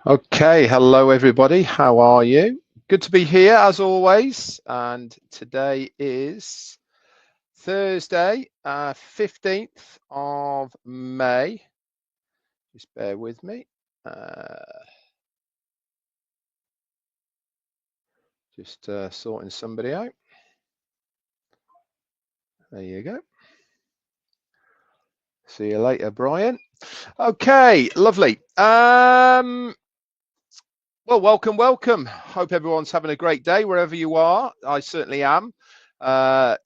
Okay, hello everybody. How are you? Good to be here as always. And today is Thursday, 15th of May. Just bear with me. Just sorting somebody out. There you go. See you later, Brian. Okay, lovely. Well, welcome. Hope everyone's having a great day wherever you are. I certainly am.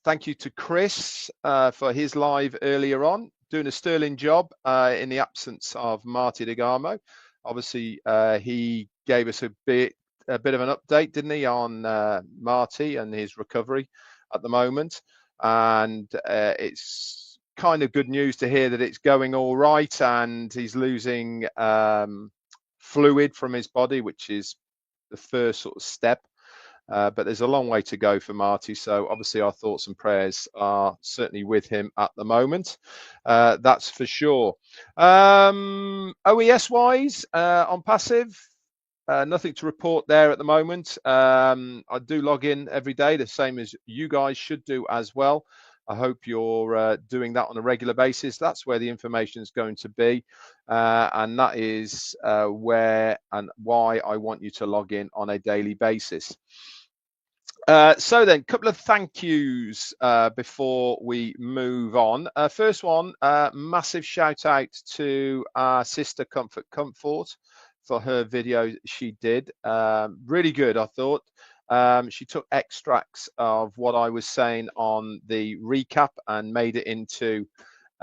Thank you to Chris for his live earlier on, doing a sterling job in the absence of Marty DeGarmo. Obviously, he gave us a bit of an update, didn't he, on Marty and his recovery at the moment. And it's kind of good news to hear that it's going all right and he's losing fluid from his body, which is the first sort of step. But there's a long way to go for Marty. So obviously our thoughts and prayers are certainly with him at the moment. That's for sure. OES wise, Onpassive, nothing to report there at the moment. I do log in every day, the same as you guys should do as well. I hope you're doing that on a regular basis. That's where the information is going to be. And that is where and why I want you to log in on a daily basis. So then, a couple of thank yous before we move on. First one, massive shout out to our sister Comfort for her video she did. Really good, I thought. She took extracts of what I was saying on the recap and made it into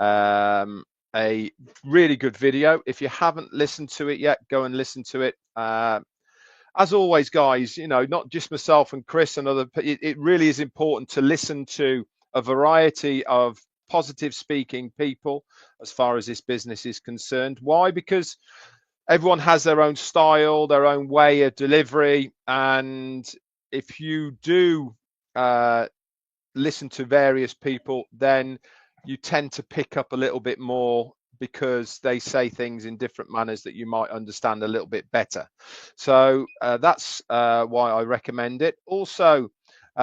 a really good video. If you haven't listened to it yet, go and listen to it. As always, guys, you know, not just myself and Chris and other, it really is important to listen to a variety of positive speaking people as far as this business is concerned. Why? Because everyone has their own style, their own way of delivery. And if you do listen to various people, then you tend to pick up a little bit more because they say things in different manners that you might understand a little bit better. So that's why I recommend it. Also, who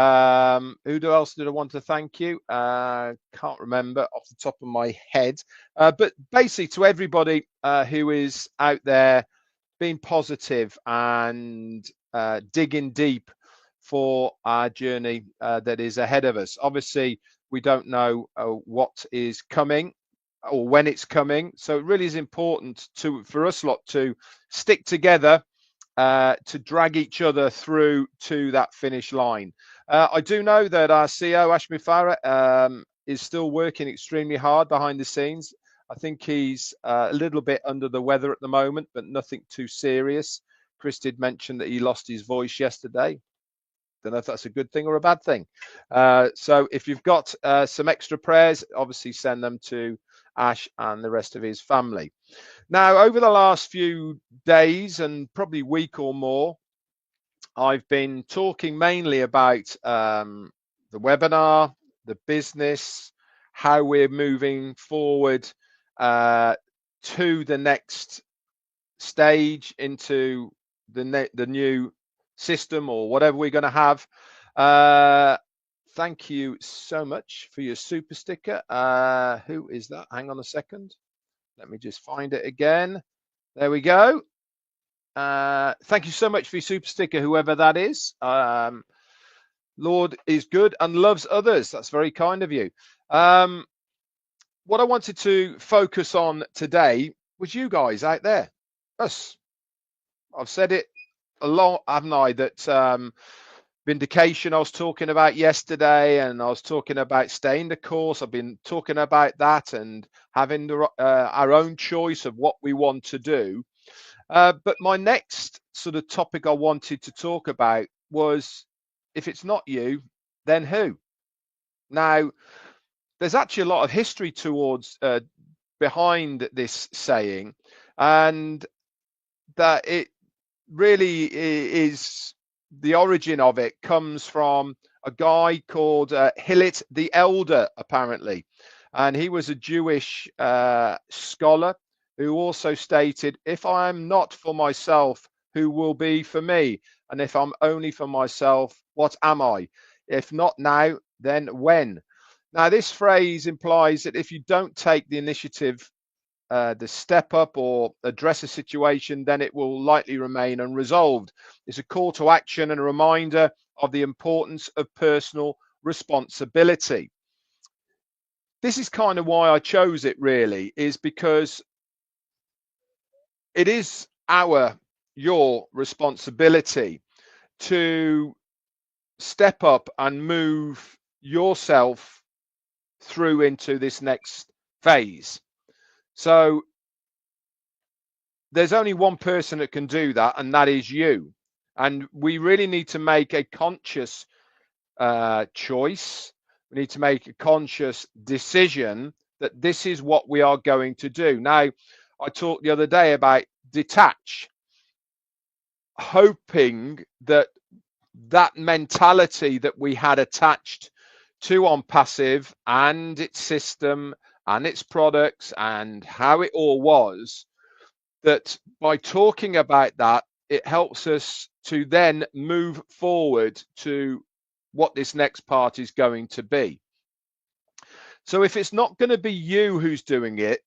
else did I want to thank you? Can't remember off the top of my head. But basically to everybody who is out there being positive and digging deep for our journey that is ahead of us. Obviously, we don't know what is coming or when it's coming, so it really is important for us lot to stick together to drag each other through to that finish line. I do know that our CEO Ashmi Farah is still working extremely hard behind the scenes. I think he's a little bit under the weather at the moment, but nothing too serious. Chris did mention that he lost his voice yesterday. Don't know if that's a good thing or a bad thing. So if you've got some extra prayers, obviously send them to Ash and the rest of his family. Now, over the last few days and probably week or more, I've been talking mainly about the webinar, the business, how we're moving forward to the next stage into the new system or whatever we're going to have. Thank you so much for your super sticker. Who is that? Hang on a second. Let me just find it again. There we go. Thank you so much for your super sticker, whoever that is. Lord is good and loves others. That's very kind of you. What I wanted to focus on today was you guys out there, us. I've said it a lot, haven't I, that vindication I was talking about yesterday, and I was talking about staying the course. I've been talking about that and having our own choice of what we want to do. But my next sort of topic I wanted to talk about was, if it's not you, then who? Now, there's actually a lot of history towards behind this saying, and that it really is, the origin of it comes from a guy called Hillit the Elder, apparently, and he was a Jewish scholar who also stated, if I am not for myself, who will be for me? And if I'm only for myself, what am I? If not now, then when? Now, this phrase implies that if you don't take the initiative, the step up or address a situation, then it will likely remain unresolved. It's a call to action and a reminder of the importance of personal responsibility. This is kind of why I chose it, really, is because it is your responsibility to step up and move yourself through into this next phase. So there's only one person that can do that, and that is you. And we really need to make a conscious choice. We need to make a conscious decision that this is what we are going to do. Now, I talked the other day about detach, hoping that that mentality that we had attached to Onpassive and its system and its products and how it all was, that by talking about that, it helps us to then move forward to what this next part is going to be. So if it's not going to be you who's doing it,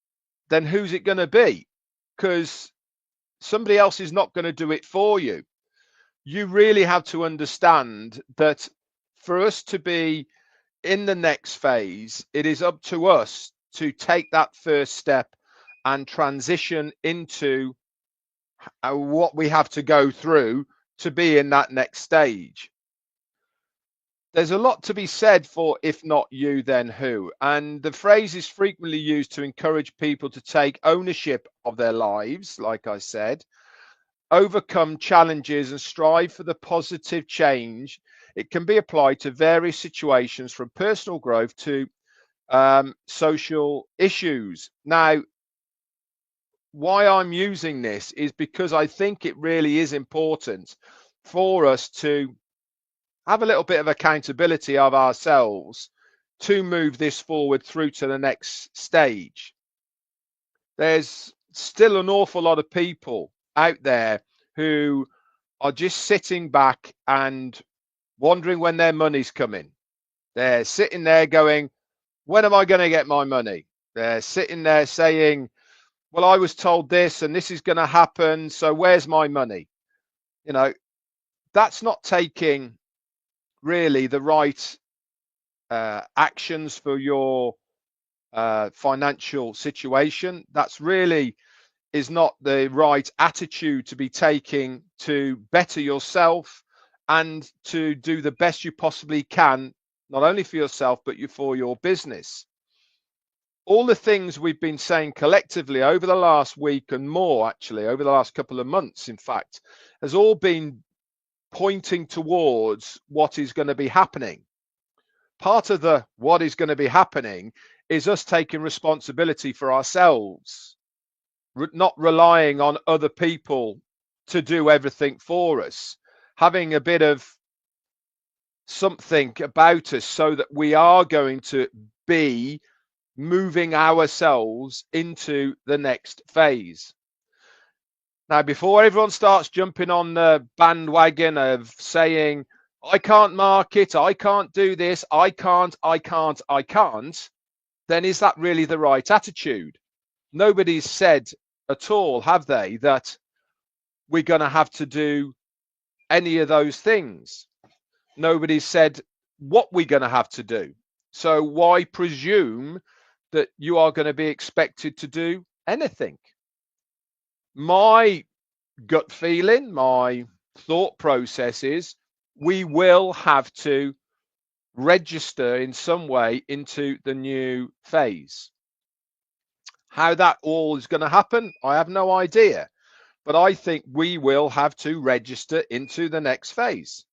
then who's it going to be? Because somebody else is not going to do it for you. You really have to understand that for us to be in the next phase, it is up to us to take that first step and transition into what we have to go through to be in that next stage. There's a lot to be said for if not you, then who? And the phrase is frequently used to encourage people to take ownership of their lives, like I said, overcome challenges and strive for the positive change. It can be applied to various situations from personal growth to social issues. Now, why I'm using this is because I think it really is important for us to have a little bit of accountability of ourselves to move this forward through to the next stage. There's still an awful lot of people out there who are just sitting back and wondering when their money's coming. They're sitting there going, when am I going to get my money? They're sitting there saying, well, I was told this and this is going to happen, so where's my money? You know, that's not taking really the right actions for your financial situation. That's really is not the right attitude to be taking to better yourself and to do the best you possibly can, not only for yourself, but for your business. All the things we've been saying collectively over the last week and more, actually, over the last couple of months, in fact, has all been pointing towards what is going to be happening. Part of the what is going to be happening is us taking responsibility for ourselves, not relying on other people to do everything for us, having a bit of something about us so that we are going to be moving ourselves into the next phase. Now, before everyone starts jumping on the bandwagon of saying, I can't market, I can't do this, I can't, then is that really the right attitude? Nobody's said at all, have they, that we're going to have to do any of those things? Nobody's said what we're going to have to do. So why presume that you are going to be expected to do anything? My gut feeling, my thought process is we will have to register in some way into the new phase. How that all is going to happen, I have no idea. But I think we will have to register into the next phase.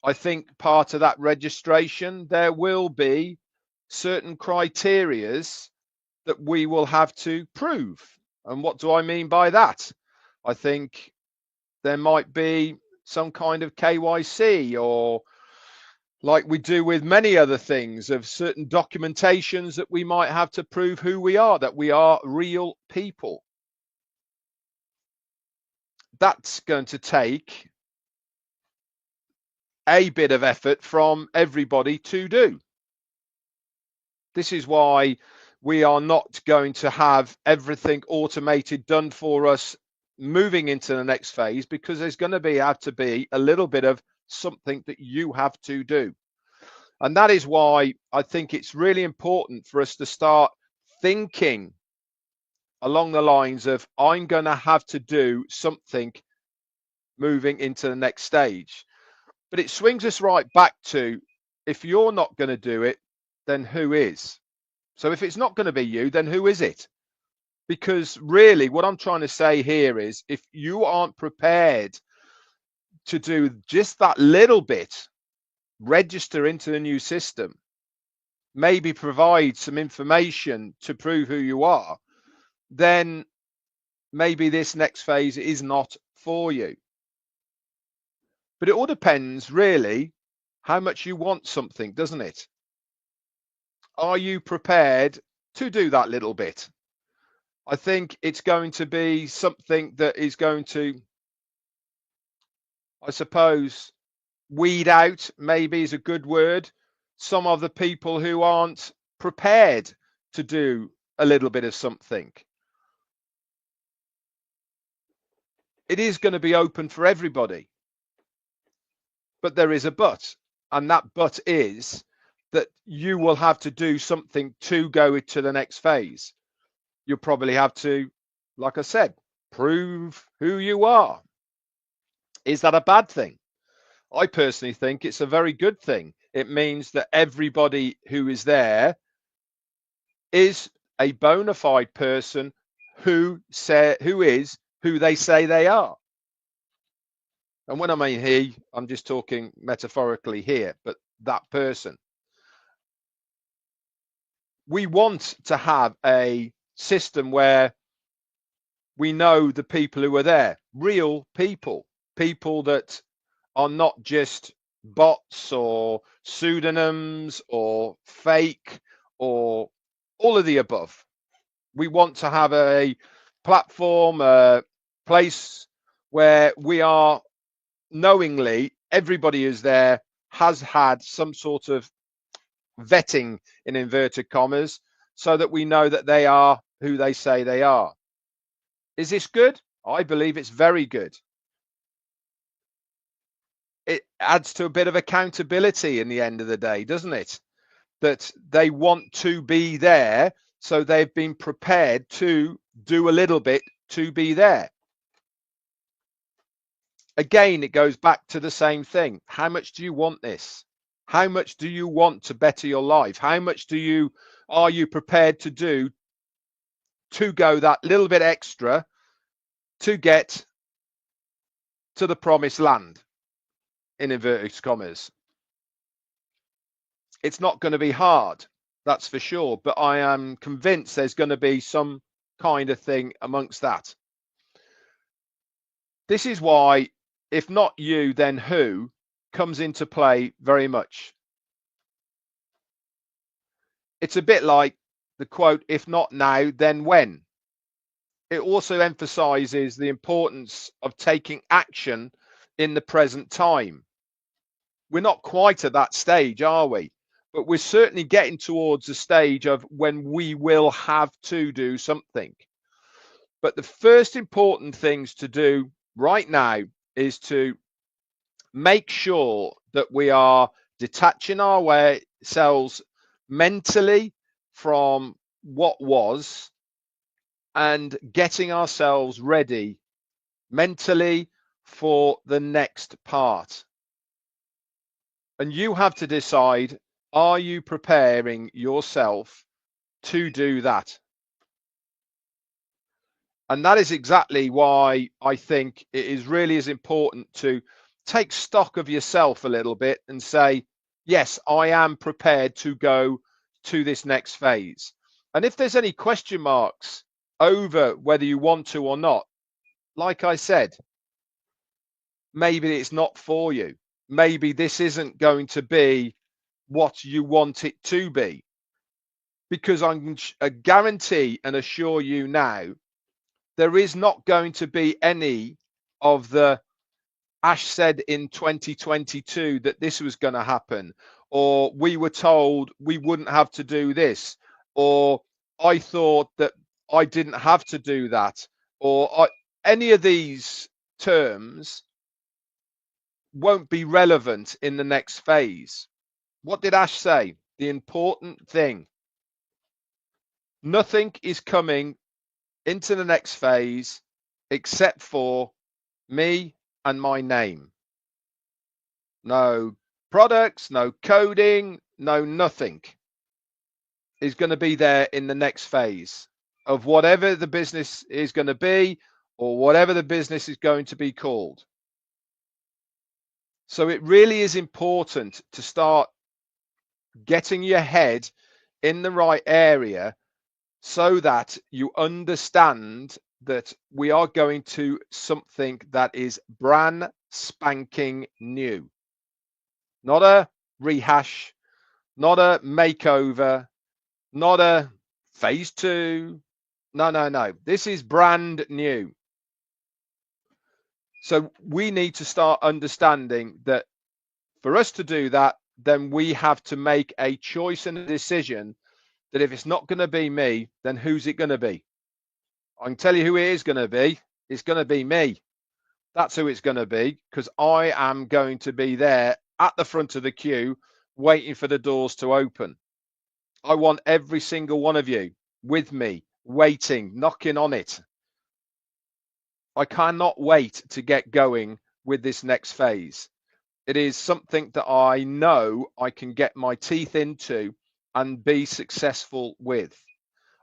I think part of that registration, there will be certain criterias that we will have to prove. And what do I mean by that? I think there might be some kind of KYC or like we do with many other things, of certain documentations that we might have to prove who we are, that we are real people. That's going to take a bit of effort from everybody to do. This is why we are not going to have everything automated, done for us, moving into the next phase, because there's going to have to be a little bit of something that you have to do. And that is why I think it's really important for us to start thinking along the lines of, I'm going to have to do something moving into the next stage. But it swings us right back to, if you're not going to do it, then who is? So if it's not going to be you, then who is it? Because really, what I'm trying to say here is, if you aren't prepared to do just that little bit, register into the new system, maybe provide some information to prove who you are, then maybe this next phase is not for you. But it all depends really how much you want something, doesn't it? Are you prepared to do that little bit? I think it's going to be something that is going to, I suppose, weed out, maybe is a good word, some of the people who aren't prepared to do a little bit of something. It is going to be open for everybody. But there is a but, and that but is that you will have to do something to go to the next phase. You'll probably have to, like I said, prove who you are. Is that a bad thing? I personally think it's a very good thing. It means that everybody who is there is a bona fide person who is who they say they are. And when I mean he, I'm just talking metaphorically here, but that person. We want to have a system where we know the people who are there, real people, people that are not just bots or pseudonyms or fake or all of the above. We want to have a platform, a place where we are knowingly, everybody who's there has had some sort of vetting, in inverted commas, so that we know that they are who they say they are. Is this good? I believe it's very good. It adds to a bit of accountability in the end of the day, doesn't it? That they want to be there, so they've been prepared to do a little bit to be there. Again, it goes back to the same thing. How much do you want this? How much do you want to better your life? How much are you prepared to do to go that little bit extra to get to the promised land, in inverted commas? It's not going to be hard, that's for sure, but I am convinced there's going to be some kind of thing amongst that. This is why, if not you, then who comes into play very much. It's a bit like the quote, if not now, then when? It also emphasizes the importance of taking action in the present time. We're not quite at that stage, are we? But we're certainly getting towards the stage of when we will have to do something. But the first important things to do right now is to make sure that we are detaching ourselves mentally from what was and getting ourselves ready mentally for the next part. And you have to decide, are you preparing yourself to do that? And that is exactly why I think it is really as important to take stock of yourself a little bit and say, yes, I am prepared to go to this next phase. And if there's any question marks over whether you want to or not, like I said, maybe it's not for you. maybe this isn't going to be what you want it to be. Because I can guarantee and assure you now, there is not going to be any of the Ash said in 2022 that this was going to happen, or we were told we wouldn't have to do this, or I thought that I didn't have to do that, or any of these terms won't be relevant in the next phase. What did Ash say? The important thing. Nothing is coming into the next phase except for me and my name. No products, no coding, no nothing is going to be there in the next phase of whatever the business is going to be or whatever the business is going to be called. So it really is important to start getting your head in the right area so that you understand that we are going to something that is brand spanking new. Not a rehash, not a makeover, not a phase two. No. This is brand new. So we need to start understanding that for us to do that, then we have to make a choice and a decision that if it's not going to be me, then who's it going to be? I can tell you who it is going to be. It's going to be me. That's who it's going to be, because I am going to be there at the front of the queue waiting for the doors to open. I want every single one of you with me, waiting, knocking on it. I cannot wait to get going with this next phase. It is something that I know I can get my teeth into and be successful with.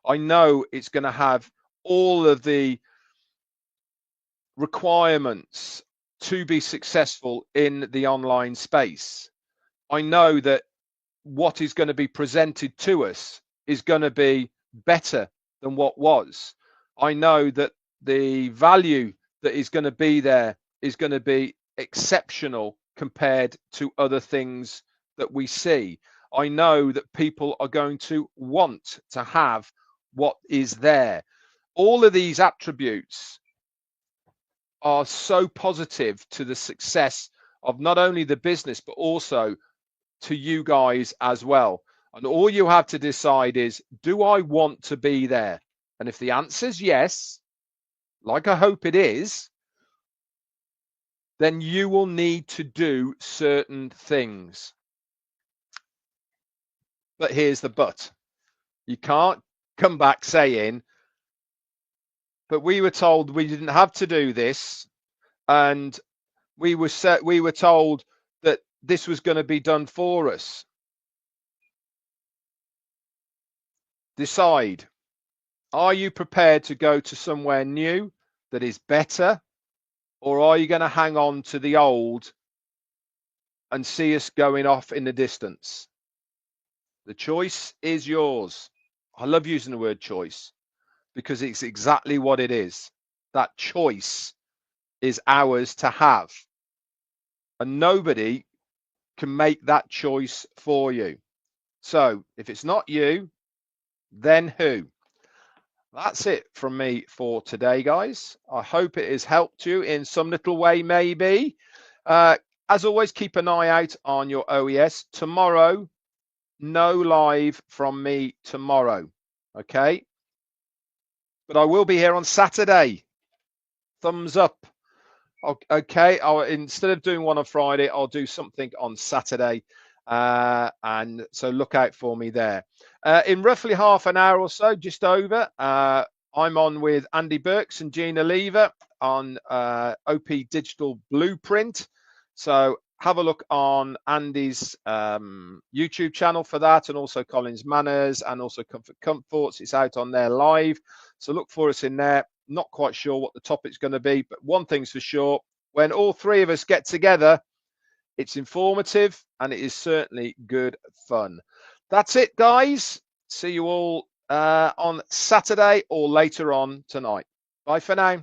I know it's going to have all of the requirements to be successful in the online space. I know that what is going to be presented to us is going to be better than what was. I know that the value that is going to be there is going to be exceptional compared to other things that we see. I know that people are going to want to have what is there. All of these attributes are so positive to the success of not only the business, but also to you guys as well. And all you have to decide is, do I want to be there? And if the answer is yes, like I hope it is, then you will need to do certain things. But here's the but. You can't come back saying, but we were told we didn't have to do this, and we were told that this was going to be done for us. Decide. Are you prepared to go to somewhere new that is better, or are you going to hang on to the old and see us going off in the distance? The choice is yours. I love using the word choice because it's exactly what it is. That choice is ours to have, and nobody can make that choice for you. So if it's not you, then who? That's it from me for today, guys. I hope it has helped you in some little way, maybe. As always, keep an eye out on your OES. Tomorrow, no live from me tomorrow, okay? But I will be here on Saturday. Thumbs up. Okay, instead of doing one on Friday, I'll do something on Saturday. And so look out for me there. In roughly half an hour or so, just over, I'm on with Andy Burks and Gina Lever on OP Digital Blueprint. So have a look on Andy's YouTube channel for that, and also Collins Manners, and also Comfort Comforts. It's out on there live. So look for us in there. Not quite sure what the topic's going to be, but one thing's for sure, when all three of us get together, it's informative and it is certainly good fun. That's it, guys. See you all on Saturday or later on tonight. Bye for now.